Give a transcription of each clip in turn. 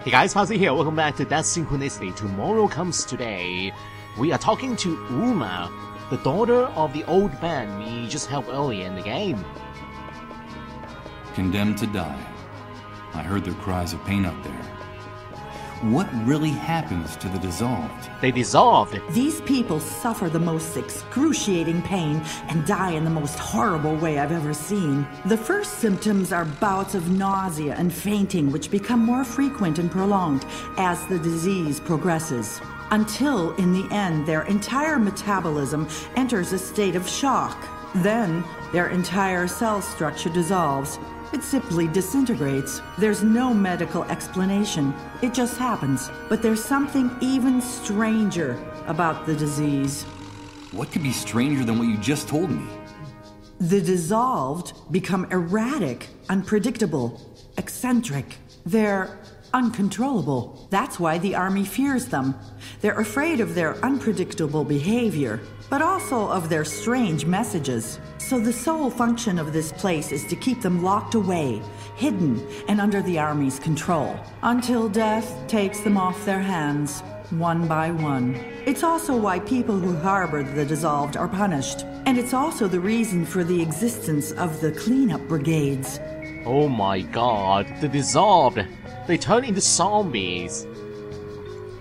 Hey guys, Fuzzy here. Welcome back to That Synchronicity. Tomorrow comes today. We are talking to Uma, the daughter of the old man we just helped earlier in the game. Condemned to die. I heard their cries of pain up there. What really happens to the dissolved? They dissolved. These people suffer the most excruciating pain and die in the most horrible way I've ever seen. The first symptoms are bouts of nausea and fainting, which become more frequent and prolonged as the disease progresses, until in the end their entire metabolism enters a state of shock. Then their entire cell structure dissolves. It simply disintegrates. There's no medical explanation. It just happens. But there's something even stranger about the disease. What could be stranger than what you just told me? The dissolved become erratic, unpredictable, eccentric. They're uncontrollable. That's why the army fears them. They're afraid of their unpredictable behavior, but also of their strange messages. So the sole function of this place is to keep them locked away, hidden, and under the army's control, until death takes them off their hands, one by one. It's also why people who harbor the dissolved are punished. And it's also the reason for the existence of the cleanup brigades. Oh my god, the dissolved. They turn into zombies.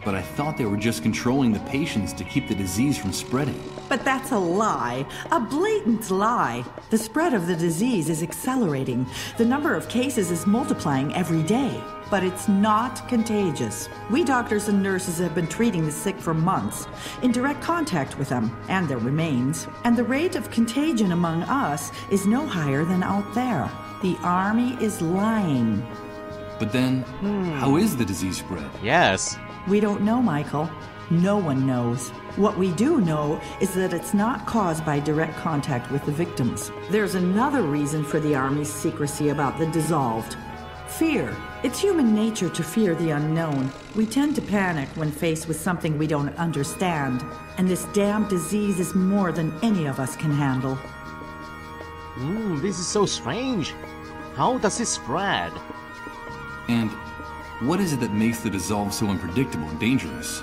But I thought they were just controlling the patients to keep the disease from spreading. But that's a lie, a blatant lie. The spread of the disease is accelerating. The number of cases is multiplying every day. But it's not contagious. We doctors and nurses have been treating the sick for months, in direct contact with them and their remains. And the rate of contagion among us is no higher than out there. The army is lying. But then, how is the disease spread? Yes. We don't know, Michael. No one knows. What we do know is that it's not caused by direct contact with the victims. There's another reason for the Army's secrecy about the dissolved. Fear. It's human nature to fear the unknown. We tend to panic when faced with something we don't understand. And this damn disease is more than any of us can handle. This is so strange. How does it spread? And what is it that makes the dissolve so unpredictable and dangerous?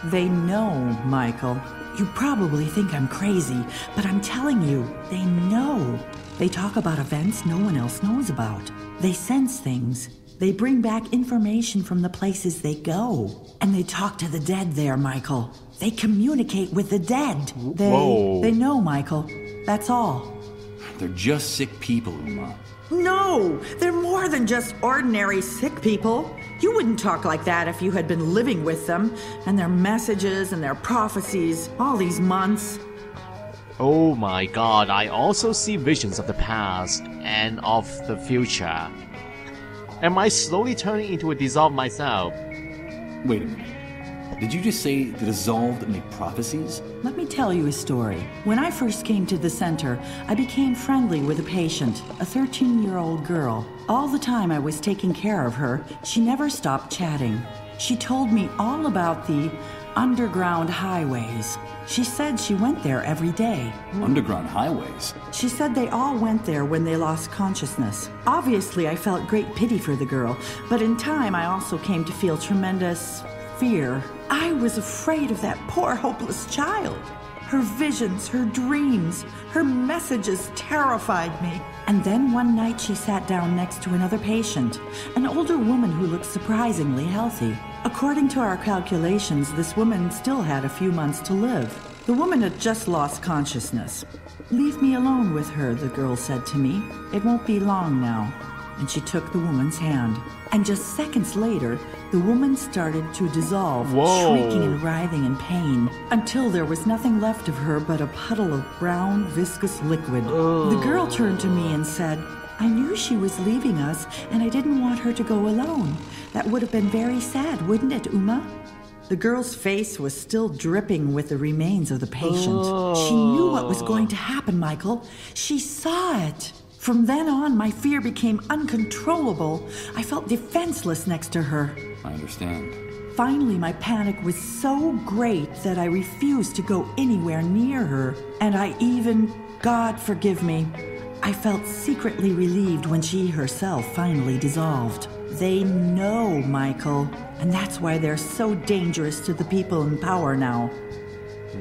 They know, Michael. You probably think I'm crazy, but I'm telling you, they know. They talk about events no one else knows about. They sense things. They bring back information from the places they go. And they talk to the dead there, Michael. They communicate with the dead. They know, Michael. That's all. They're just sick people, Uma. No, they're more than just ordinary sick people. You wouldn't talk like that if you had been living with them, and their messages and their prophecies all these months. Oh my god, I also see visions of the past and of the future. Am I slowly turning into a dissolved myself? Wait a minute. Did you just say the dissolved make prophecies? Let me tell you a story. When I first came to the center, I became friendly with a patient, a 13-year-old girl. All the time I was taking care of her, she never stopped chatting. She told me all about the underground highways. She said she went there every day. Underground highways? She said they all went there when they lost consciousness. Obviously, I felt great pity for the girl, but in time I also came to feel tremendous fear. I was afraid of that poor, hopeless child. Her visions, her dreams, her messages terrified me. And then one night she sat down next to another patient, an older woman who looked surprisingly healthy. According to our calculations, this woman still had a few months to live. The woman had just lost consciousness. "Leave me alone with her," the girl said to me. "It won't be long now." And she took the woman's hand. And just seconds later, the woman started to dissolve, shrieking and writhing in pain, until there was nothing left of her but a puddle of brown, viscous liquid. The girl turned to me and said, "I knew she was leaving us, and I didn't want her to go alone. That would have been very sad, wouldn't it, Uma?" The girl's face was still dripping with the remains of the patient. She knew what was going to happen, Michael. She saw it. From then on, my fear became uncontrollable. I felt defenseless next to her. I understand. Finally, my panic was so great that I refused to go anywhere near her. And I even, God forgive me, I felt secretly relieved when she herself finally dissolved. They know, Michael. And that's why they're so dangerous to the people in power now.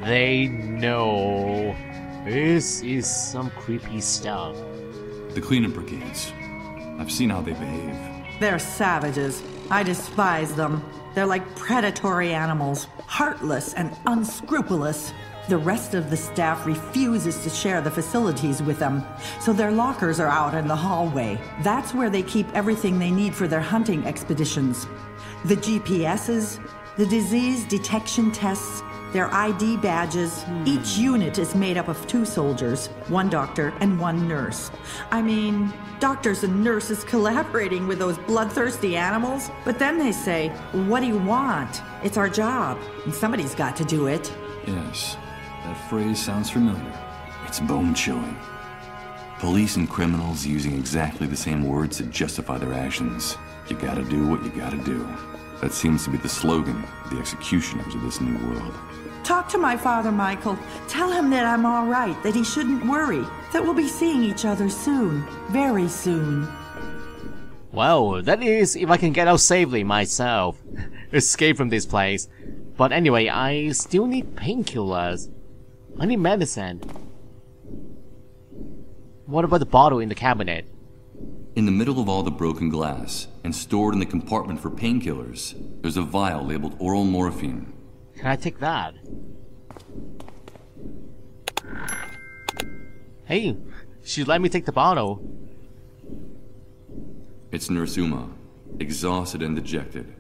They know. This is some creepy stuff. The cleanup brigades. I've seen how they behave. They're savages. I despise them. They're like predatory animals, heartless and unscrupulous. The rest of the staff refuses to share the facilities with them, so their lockers are out in the hallway. That's where they keep everything they need for their hunting expeditions. The GPSs, the disease detection tests, their ID badges. Each unit is made up of 2 soldiers, 1 doctor and 1 nurse. I mean, doctors and nurses collaborating with those bloodthirsty animals. But then they say, what do you want? It's our job, and somebody's got to do it. Yes, that phrase sounds familiar. It's bone-chilling. Police and criminals using exactly the same words to justify their actions. You gotta do what you gotta do. That seems to be the slogan of the executioners of this new world. Talk to my father, Michael. Tell him that I'm all right, that he shouldn't worry, that we'll be seeing each other soon, very soon. Well, that is if I can get out safely myself. Escape from this place. But anyway, I still need painkillers. I need medicine. What about the bottle in the cabinet? In the middle of all the broken glass, and stored in the compartment for painkillers, there's a vial labeled oral morphine. Can I take that? Hey, she let me take the bottle. It's Nurse Uma, exhausted and dejected,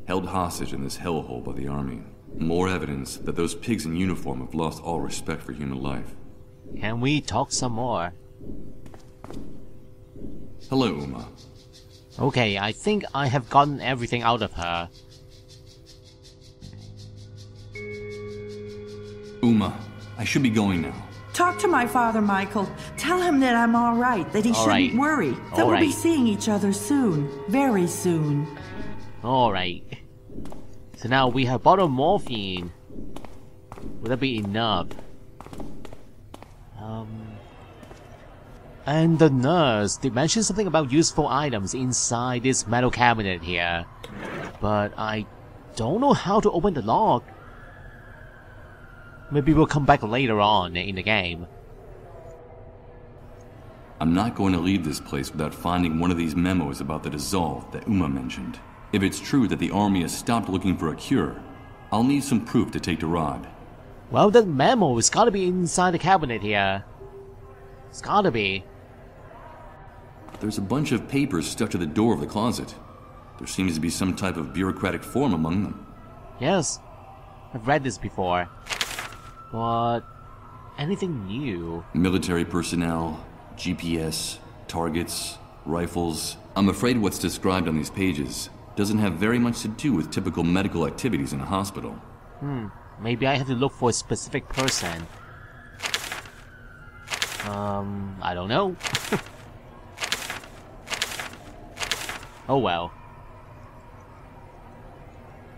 held hostage in this hellhole by the army. More evidence that those pigs in uniform have lost all respect for human life. Can we talk some more? Hello, Uma. Okay, I think I have gotten everything out of her. Uma, I should be going now. Talk to my father, Michael. Tell him that I'm all right, that he shouldn't worry, that we'll be seeing each other soon, very soon. Alright. So now we have bottle of morphine. Would that be enough? And the nurse did mention something about useful items inside this metal cabinet here. But I don't know how to open the lock. Maybe we'll come back later on in the game. I'm not going to leave this place without finding one of these memos about the dissolve that Uma mentioned. If it's true that the army has stopped looking for a cure, I'll need some proof to take to Rod. Well, that memo has gotta be inside the cabinet here. It's gotta be. There's a bunch of papers stuck to the door of the closet. There seems to be some type of bureaucratic form among them. Yes, I've read this before. But anything new? Military personnel, GPS, targets, rifles. I'm afraid what's described on these pages doesn't have very much to do with typical medical activities in a hospital. Maybe I have to look for a specific person. I don't know. Oh well.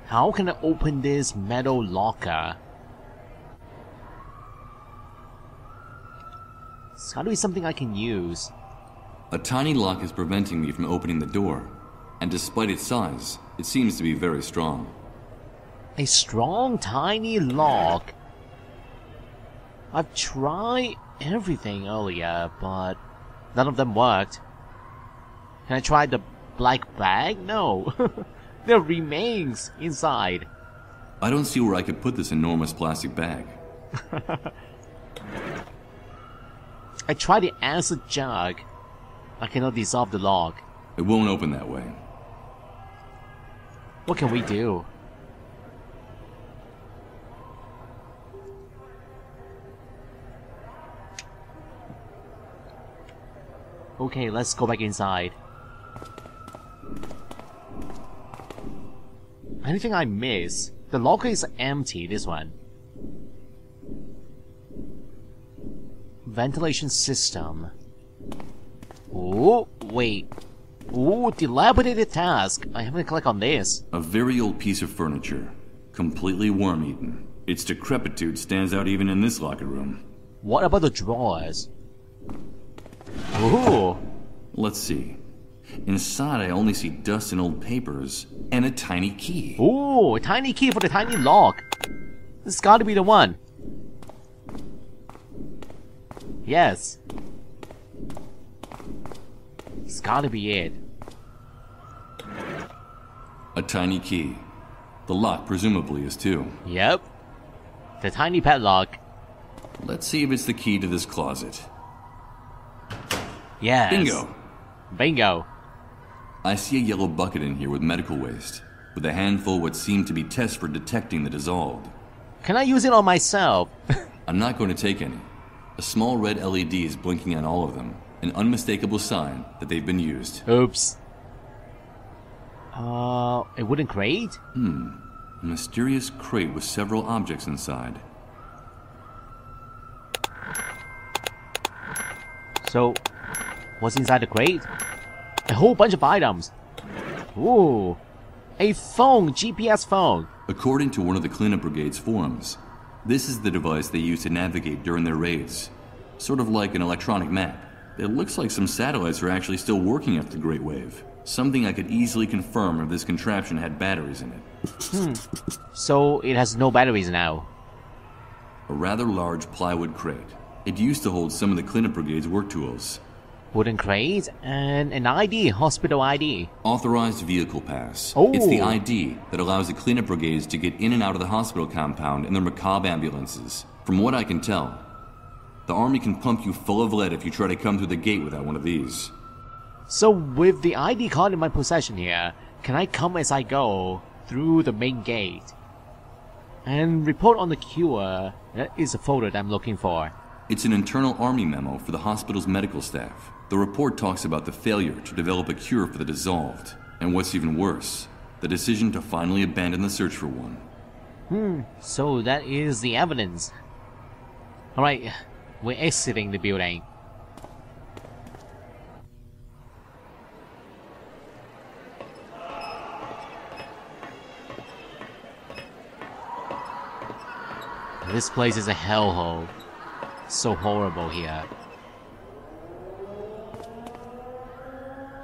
How can I open this metal locker? It's gotta be something I can use. A tiny lock is preventing me from opening the door, and despite its size, it seems to be very strong. A strong, tiny lock. I've tried everything earlier, but none of them worked. Can I try the black bag? No. There are remains inside. I don't see where I could put this enormous plastic bag. I tried the acid jug. I cannot dissolve the lock. It won't open that way. What can we do? Okay, let's go back inside. Anything I miss? The locker is empty, this one. Ventilation system. Oh, wait. Ooh, dilapidated task. I have to click on this. A very old piece of furniture. Completely worm-eaten. Its decrepitude stands out even in this locker room. What about the drawers? Ooh. Let's see. Inside, I only see dust and old papers, and a tiny key. Ooh, a tiny key for the tiny lock. This has got to be the one. Yes. It's got to be it. A tiny key. The lock presumably is too. Yep. The tiny padlock. Let's see if it's the key to this closet. Yes. Bingo! Bingo. I see a yellow bucket in here with medical waste, with a handful of what seem to be tests for detecting the dissolved. Can I use it on myself? I'm not going to take any. A small red LED is blinking on all of them, an unmistakable sign that they've been used. Oops. A wooden crate? A mysterious crate with several objects inside. So, what's inside the crate? A whole bunch of items. Ooh. A phone, GPS phone. According to one of the cleanup brigade's forums, this is the device they use to navigate during their raids. Sort of like an electronic map. It looks like some satellites are actually still working after the Great Wave. Something I could easily confirm if this contraption had batteries in it. So, it has no batteries now. A rather large plywood crate. It used to hold some of the cleanup brigade's work tools. Wooden crate and an ID, hospital ID. Authorized vehicle pass. Oh. It's the ID that allows the cleanup brigades to get in and out of the hospital compound in their macabre ambulances. From what I can tell, the army can pump you full of lead if you try to come through the gate without one of these. So with the ID card in my possession here, can I come as I go through the main gate? And report on the cure. That is a photo that I'm looking for. It's an internal army memo for the hospital's medical staff. The report talks about the failure to develop a cure for the dissolved, and what's even worse, the decision to finally abandon the search for one. So that is the evidence. Alright, we're exiting the building. This place is a hellhole. So horrible here.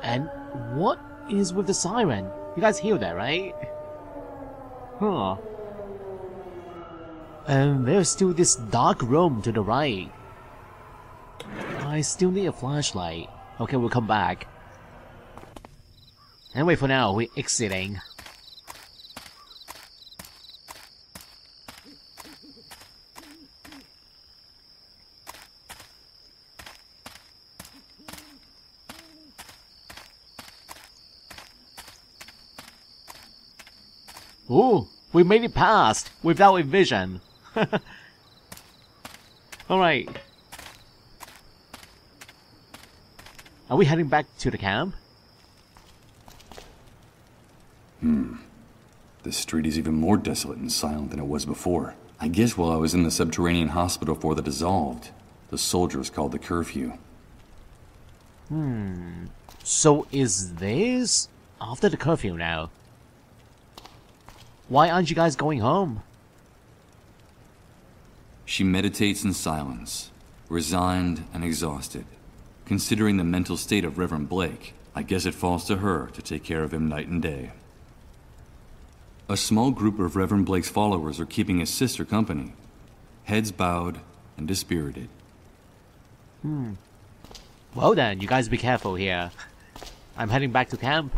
And what is with the siren? You guys hear that, right? Huh. And there's still this dark room to the right. I still need a flashlight. Okay, we'll come back. Anyway, for now, we're exiting. Ooh, we made it past without a vision. Alright. Are we heading back to the camp? This street is even more desolate and silent than it was before. I guess while I was in the subterranean hospital for the dissolved, the soldiers called the curfew. So is this after the curfew now? Why aren't you guys going home? She meditates in silence, resigned and exhausted. Considering the mental state of Reverend Blake, I guess it falls to her to take care of him night and day. A small group of Reverend Blake's followers are keeping his sister company, heads bowed and dispirited. Well then, you guys be careful here. I'm heading back to camp.